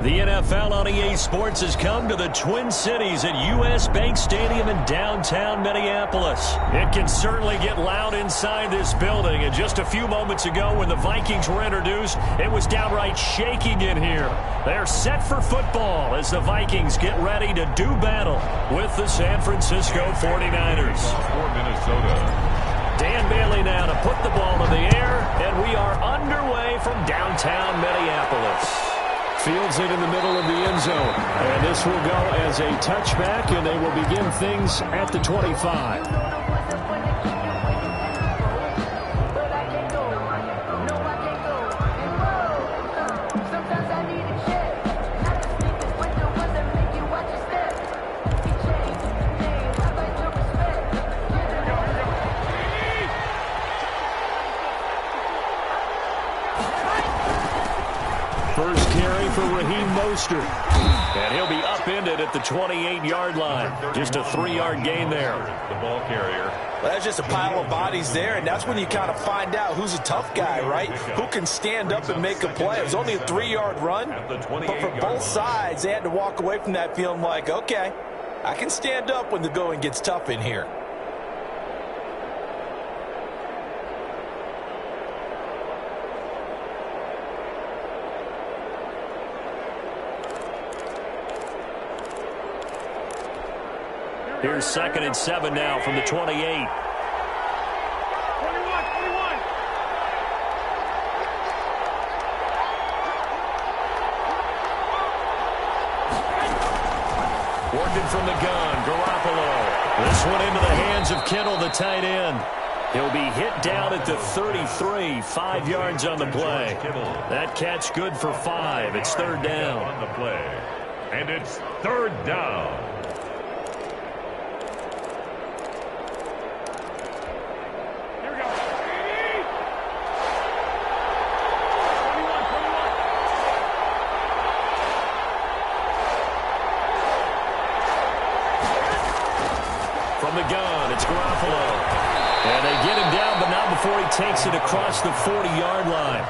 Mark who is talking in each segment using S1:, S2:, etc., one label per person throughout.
S1: The NFL on EA Sports has come to the Twin Cities at U.S. Bank Stadium in downtown Minneapolis. It can certainly get loud inside this building. And just a few moments ago when the Vikings were introduced, it was downright shaking in here. They're set for football as the Vikings get ready to do battle with the San Francisco 49ers.
S2: For Minnesota.
S1: Dan Bailey now to put the ball in the air, and we are underway from downtown Minneapolis. Fields it in the middle of the end zone. And this will go as a touchback, and they will begin things at the 25. First carry for Raheem Mostert. And he'll be upended at the 28-yard line. Just a 3-yard gain there.
S2: The ball carrier.
S3: Well, that's just a pile of bodies there, and that's when you kind of find out who's a tough guy, right? Who can stand up and make a play. It was only a 3-yard run, but for both sides, they had to walk away from that feeling like, okay, I can stand up when the going gets tough in here.
S1: Here's 2nd and 7 now from the 28.
S4: 21.
S1: Working from the gun, Garoppolo. This one into the hands of Kittle, the tight end. He'll be hit down at the 33, 5 yards on the play. That catch good for 5. It's 3rd down.
S2: On the play. And it's 3rd down.
S1: From the gun, it's Garoppolo. And they get him down, but not before he takes it across the 40-yard line.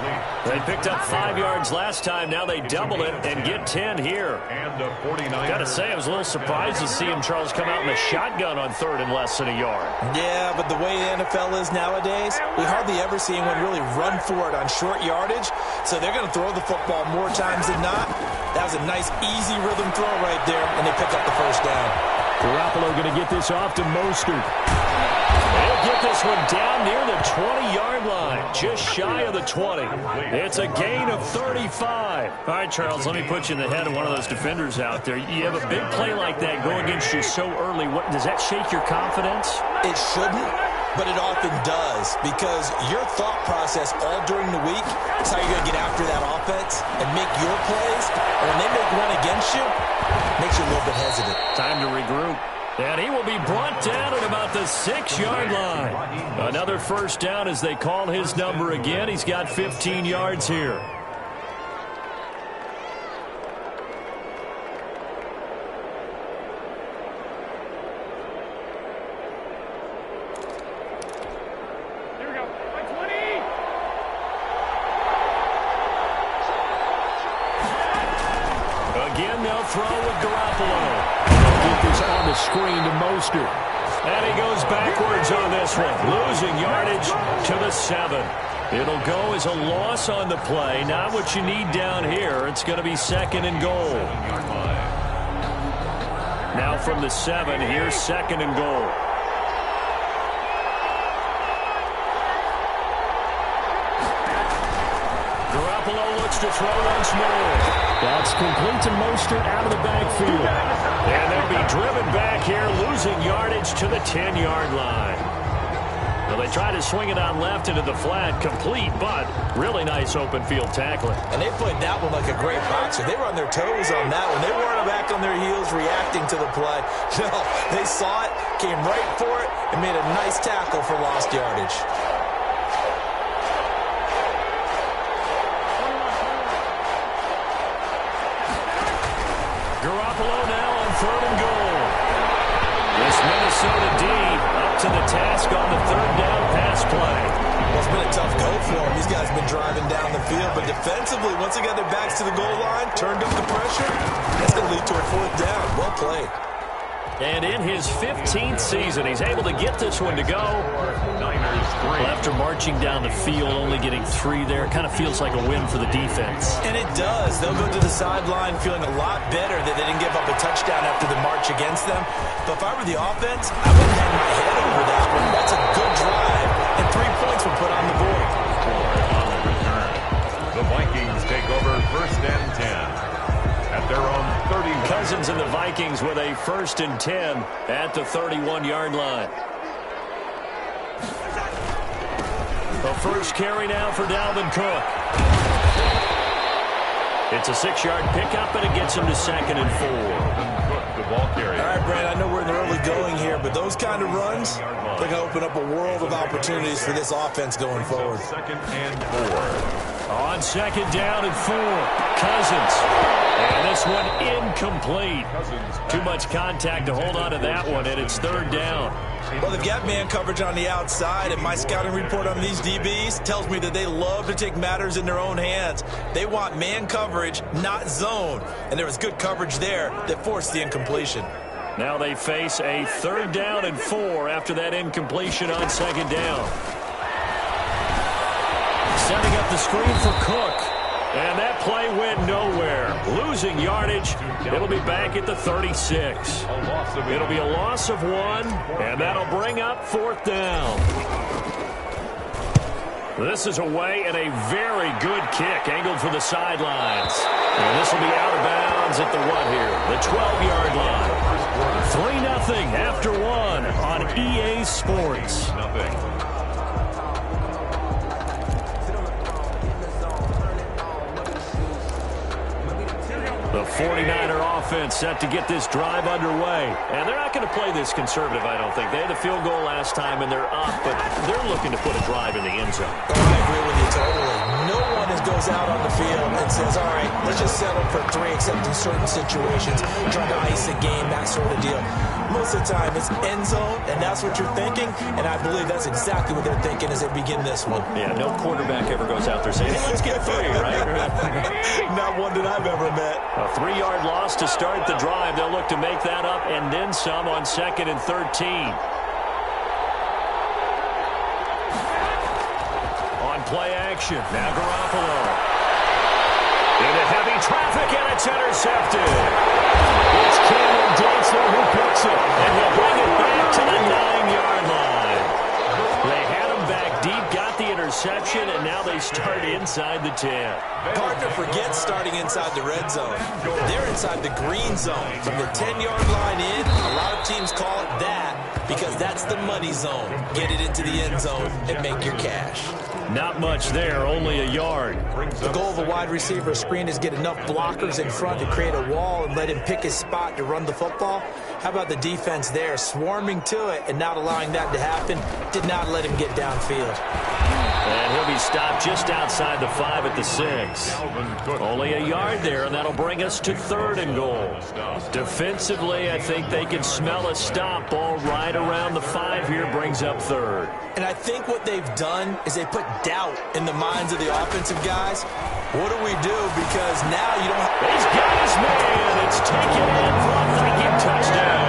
S1: They picked up 5 yards last time. Now they double it and get 10 here.
S2: And the 49ers.
S1: Got to say, I was a little surprised to see him, Charles, come out in the shotgun on 3rd and less than a yard.
S3: Yeah, but the way the NFL is nowadays, we hardly ever see anyone really run for it on short yardage. So they're going to throw the football more times than not. That was a nice, easy rhythm throw right there, and they pick up the 1st down.
S1: Garoppolo going to get this off to Mostert. They'll get this one down near the 20-yard line, just shy of the 20. It's a gain of 35. All right, Charles, let me put you in the head of one of those defenders out there. You have a big play like that go against you so early. Does that shake your confidence?
S3: It shouldn't, but it often does, because your thought process all during the week is how you're going to get after that offense and make your plays. And when they make one against you, it makes you a little bit hesitant.
S1: Time to regroup. And he will be brought down at about the 6-yard line. Another 1st down as they call his number again. He's got 15 yards here.
S4: Here we go. 20.
S1: Again, they'll throw with Garoppolo. Get this on the screen to Mostert. And he goes backwards on this one, losing yardage to the 7. It'll go as a loss on the play. Not what you need down here. It's going to be 2nd and goal. Now from the 7, here's 2nd and goal. Garoppolo looks to throw once more. That's complete to Mostert out of the backfield. And they'll be driven back here, losing yardage to the 10-yard line. Well, they try to swing it on left into the flat, complete, but really nice open field tackling.
S3: And they played that one like a great boxer. They were on their toes on that one. They weren't back on their heels reacting to the play. No, they saw it, came right for it, and made a nice tackle for lost yardage.
S1: Garoppolo now on 3rd and goal. This Minnesota D up to the task on the 3rd down pass play.
S3: it's been a tough go for them. These guys have been driving down the field, but defensively, once they got their backs to the goal line, turned up the pressure, that's going to lead to a fourth down. Well played.
S1: And in his 15th season, he's able to get this one to go. Well, after marching down the field, only getting 3 there, kind of feels like a win for the defense.
S3: And it does. They'll go to the sideline feeling a lot better that they didn't give up a touchdown after the march against them. But if I were the offense, I wouldn't hang my head over that one. That's a good drive, and 3 points were put on the board.
S2: The Vikings take over 1st and 10. At their own 30.
S1: Cousins and the Vikings with a 1st and 10 at the 31-yard line. The first carry now for Dalvin Cook. It's a 6-yard pickup, and it gets him to 2nd and 4.
S2: The ball carrier.
S3: All right, Brad, I know we're in the early going here, but those kind of runs, they're going to open up a world of opportunities for this offense going forward.
S2: 2nd and 4.
S1: On 2nd down and 4, Cousins. And this one incomplete. Too much contact to hold on to that one, and it's 3rd down.
S3: Well, they've got man coverage on the outside, and my scouting report on these DBs tells me that they love to take matters in their own hands. They want man coverage, not zone. And there was good coverage there that forced the incompletion.
S1: Now they face a 3rd down and 4 after that incompletion on 2nd down. Setting up the screen for Cook. And that play went nowhere. Losing yardage. It'll be back at the 36. It'll be a loss of 1, and that'll bring up 4th down. This is away and a very good kick angled for the sidelines. And this will be out of bounds at the what here? The 12-yard line. 3-0 after 1 on EA Sports. The 49er offense set to get this drive underway. And they're not going to play this conservative, I don't think. They had the field goal last time, and they're up, but they're looking to put a drive in the end zone.
S3: Oh, I agree with you totally. No one goes out on the field and says, all right, let's just settle for 3, except in certain situations, trying to ice a game, that sort of deal. Most of the time, it's end zone, and that's what you're thinking, and I believe that's exactly what they're thinking as they begin this one.
S1: Yeah, no quarterback ever goes out there saying, hey, let's get 3, right?
S3: Not one that I've ever met.
S1: A 3-yard loss to start the drive. They'll look to make that up and then some on 2nd and 13. On play action, now Garoppolo. Into heavy traffic, and it's intercepted. It's Cameron Dantzler who picks it, and he'll bring it back to the 9-yard line. They had him back deep, got the interception, and now they start inside the 10.
S3: Hard to forget starting inside the red zone. They're inside the green zone. From the 10-yard line in, a lot of teams call it that because that's the money zone. Get it into the end zone and make your cash.
S1: Not much there, only a yard.
S3: The goal of a wide receiver screen is get enough blockers in front to create a wall and let him pick his spot to run the football. How about the defense there, swarming to it and not allowing that to happen? Did not let him get downfield.
S1: And he'll be stopped just outside the 5 at the 6. Only a yard there, and that'll bring us to 3rd and goal. Defensively, I think they can smell a stop ball right around the 5 here, brings up 3rd.
S3: And I think what they've done is they put doubt in the minds of the offensive guys. What do we do? Because now you don't have...
S1: He's got his man. It's taken in for a Viking touchdown.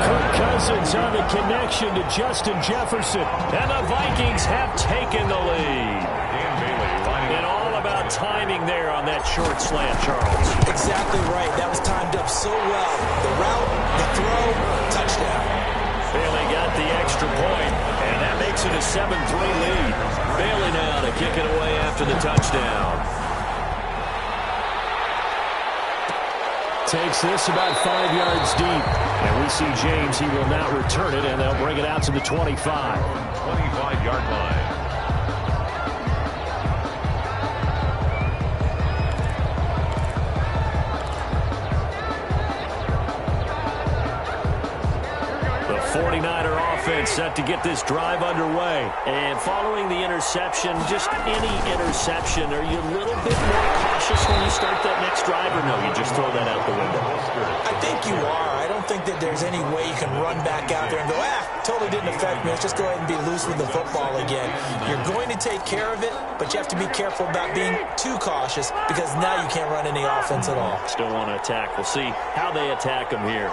S1: Kirk Cousins on the connection to Justin Jefferson. And the Vikings have taken the lead. And all about timing there on that short slant, Charles.
S3: Exactly right. That was timed up so well. The route, the throw, touchdown.
S1: Bailey got the extra point, and that makes it a 7-3 lead. Bailey now to kick it away after the touchdown. Takes this about 5 yards deep. And we see James, he will not return it, and they'll bring it out to the 25.
S2: 25-yard line.
S1: 49er offense set to get this drive underway.
S5: And following the interception, just any interception, are you a little bit more cautious when you start that next drive, or no, you just throw that out the window?
S3: I think you are. I don't think that there's any way you can run back out there and go, totally didn't affect me. Let's just go ahead and be loose with the football again. You're going to take care of it, but you have to be careful about being too cautious because now you can't run any offense at all.
S5: Still want to attack. We'll see how they attack them here.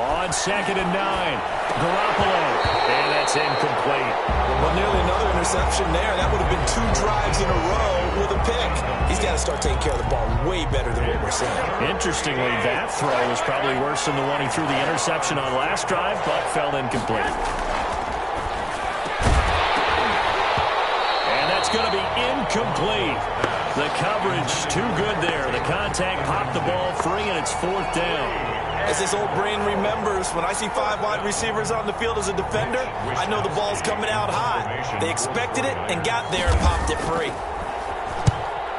S1: On 2nd and 9, Garoppolo, and that's incomplete.
S3: Well, nearly another interception there. That would have been 2 drives in a row with a pick. He's got to start taking care of the ball way better than what we're seeing.
S1: Interestingly, that throw was probably worse than the one he threw the interception on last drive, but fell incomplete. And that's going to be incomplete. The coverage too good there. The contact popped the ball free, and it's 4th down.
S3: As this old brain remembers, when I see 5 wide receivers on the field as a defender, I know the ball's coming out high. They expected it and got there and popped it free.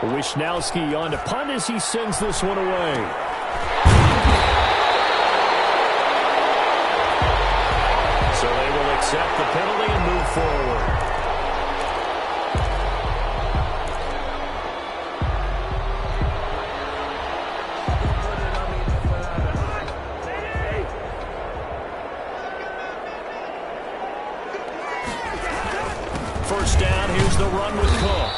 S1: Wishnowski on to punt as he sends this one away. So they will accept the penalty and move forward. First down, here's the run with Cook.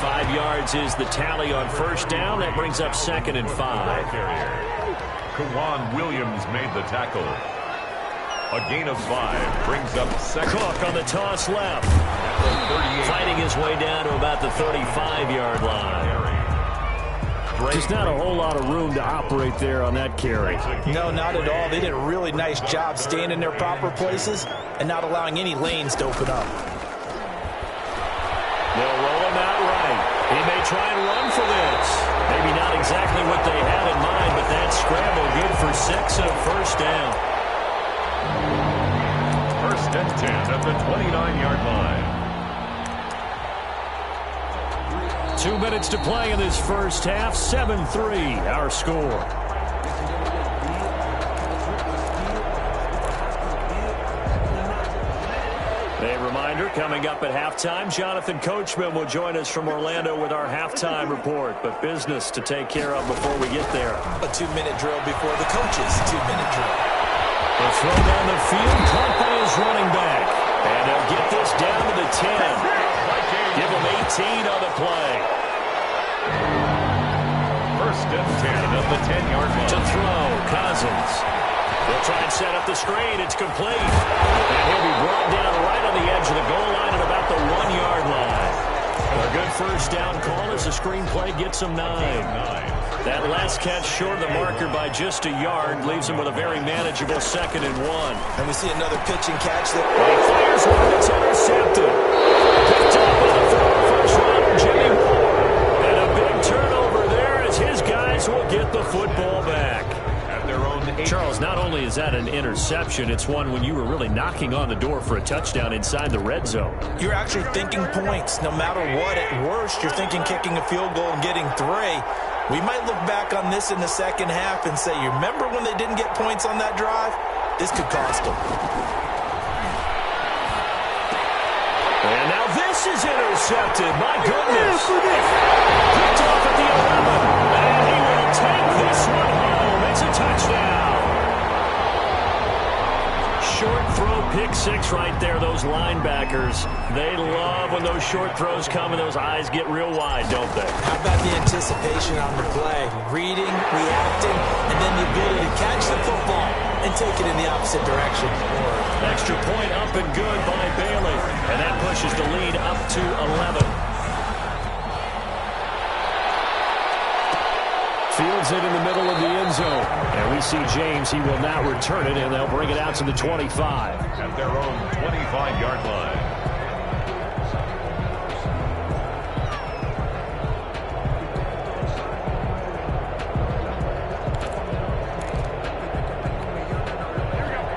S1: 5 yards is the tally on first down. That brings up 2nd and 5.
S2: Kawan Williams made the tackle. A gain of 5 brings up 2nd.
S1: Cook on the toss left. Fighting his way down to about the 35-yard line. Just not a whole lot of room to operate there on that carry.
S3: No, not at all. They did a really nice job staying in their proper places and not allowing any lanes to open up.
S1: They'll roll him out right. He may try and run for this. Maybe not exactly what they had in mind, but that scramble good for 6 and a first down.
S2: 1st and 10 at the 29-yard line.
S1: 2 minutes to play in this first half. 7-3, our score. A reminder, coming up at halftime, Jonathan Coachman will join us from Orlando with our halftime report. But business to take care of before we get there.
S3: A 2-minute drill before the coach's 2-minute drill.
S1: The throw down the field, caught by his running back. And they'll get this down to the 10. Give him 18 on the play.
S2: 1st and 10 at the 10-yard line.
S1: To throw, Cousins. They'll try and set up the screen. It's complete. And he'll be brought down right on the edge of the goal line at about the 1-yard line. A good first down call as the screen play gets him 9. That last catch short of the marker by just a yard leaves him with a very manageable 2nd and 1.
S3: And we see another pitch and catch that
S1: He fires one that's intercepted. Picked up on the throw, first rounder Jimmy Ward. And a big turnover there as his guys will get the football back. Charles, not only is that an interception, it's one when you were really knocking on the door for a touchdown inside the red zone.
S3: you're actually thinking points. No matter what, at worst, you're thinking kicking a field goal and getting 3. We might look back on this in the second half and say, you remember when they didn't get points on that drive? This could cost them.
S1: And now this is intercepted. My goodness. Picked off at the 11. And he will take this one home. It's a touchdown. Short throw, pick 6 right there. Those linebackers, they love when those short throws come and those eyes get real wide, don't they?
S3: How about the anticipation on the play? Reading, reacting, and then the ability to catch the football and take it in the opposite direction.
S1: Extra point up and good by Bailey. And that pushes the lead up to 11. Fields it in the middle of the end zone. And we see James. He will not return it, and they'll bring it out to the 25.
S2: At their own 25-yard line.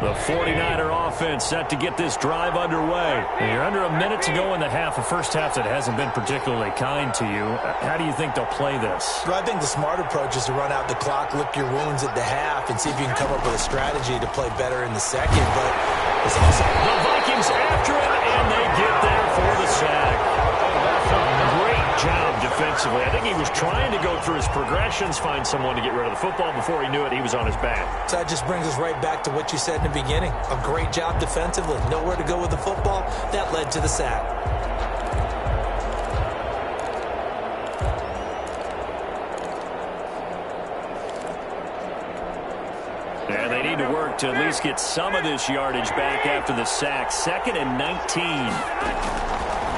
S2: The 49er
S1: offense set to get this drive underway. You're under a minute to go in the half, a first half that hasn't been particularly kind to you. How do you think they'll play this?
S3: Well, I think the smart approach is to run out the clock, lick your wounds at the half, and see if you can come up with a strategy to play better in the second. But it's also
S1: the Vikings after it, and they get there for the sack. Great job defensively. I think he was trying to go through his progressions, find someone to get rid of the football. Before he knew it, he was on his back.
S3: So that just brings us right back to what you said in the beginning. A great job defensively. Nowhere to go with the football. That led to the sack.
S1: And they need to work to at least get some of this yardage back after the sack. 2nd and 19.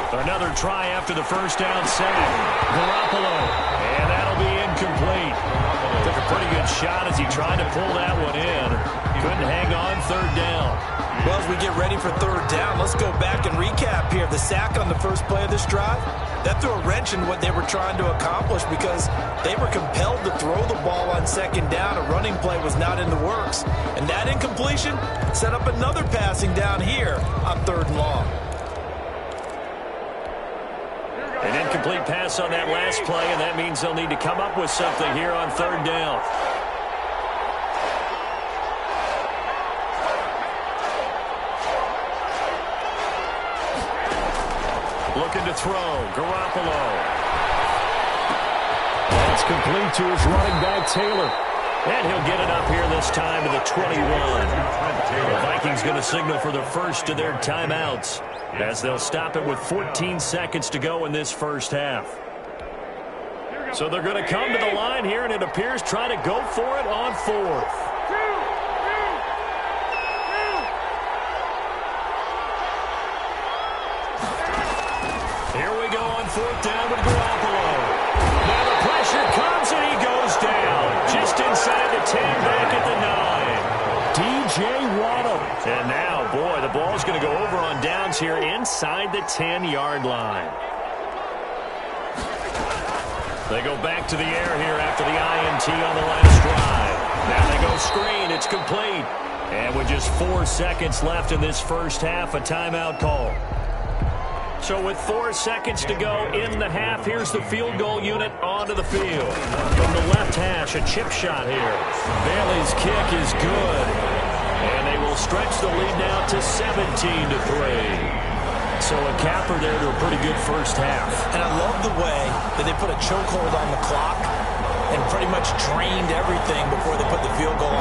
S1: Another try after the first down sack. Garoppolo. And that'll be incomplete. Took a pretty good shot as he tried to pull that one in. Couldn't hang on 3rd down.
S3: Well, as we get ready for 3rd down, let's go back and recap here. The sack on the first play of this drive, that threw a wrench in what they were trying to accomplish because they were compelled to throw the ball on 2nd down. A running play was not in the works. And that incompletion set up another passing down here on 3rd and long.
S1: An incomplete pass on that last play, and that means they'll need to come up with something here on 3rd down. Looking to throw. Garoppolo. That's complete to his running back, Taylor. And he'll get it up here this time to the 21. The Vikings going to signal for the first of their timeouts, as they'll stop it with 14 seconds to go in this first half. So they're going to come to the line here, and it appears try to go for it on 4th. Here we go on 4th down with Garoppolo. Now the pressure comes, and he goes down. Just inside the 10, back at the 9. DJ Waddle. And now, boy, the ball's going to go over on downs here inside the 10-yard line. They go back to the air here after the INT on the last drive. Now they go screen. It's complete. And with just 4 seconds left in this first half, a timeout call. So with 4 seconds to go in the half, here's the field goal unit onto the field. From the left hash, a chip shot here. Bailey's kick is good. And they will stretch the lead now to 17-3. So a capper there to a pretty good first half.
S3: And I love the way that they put a chokehold on the clock and pretty much drained everything before they put the field goal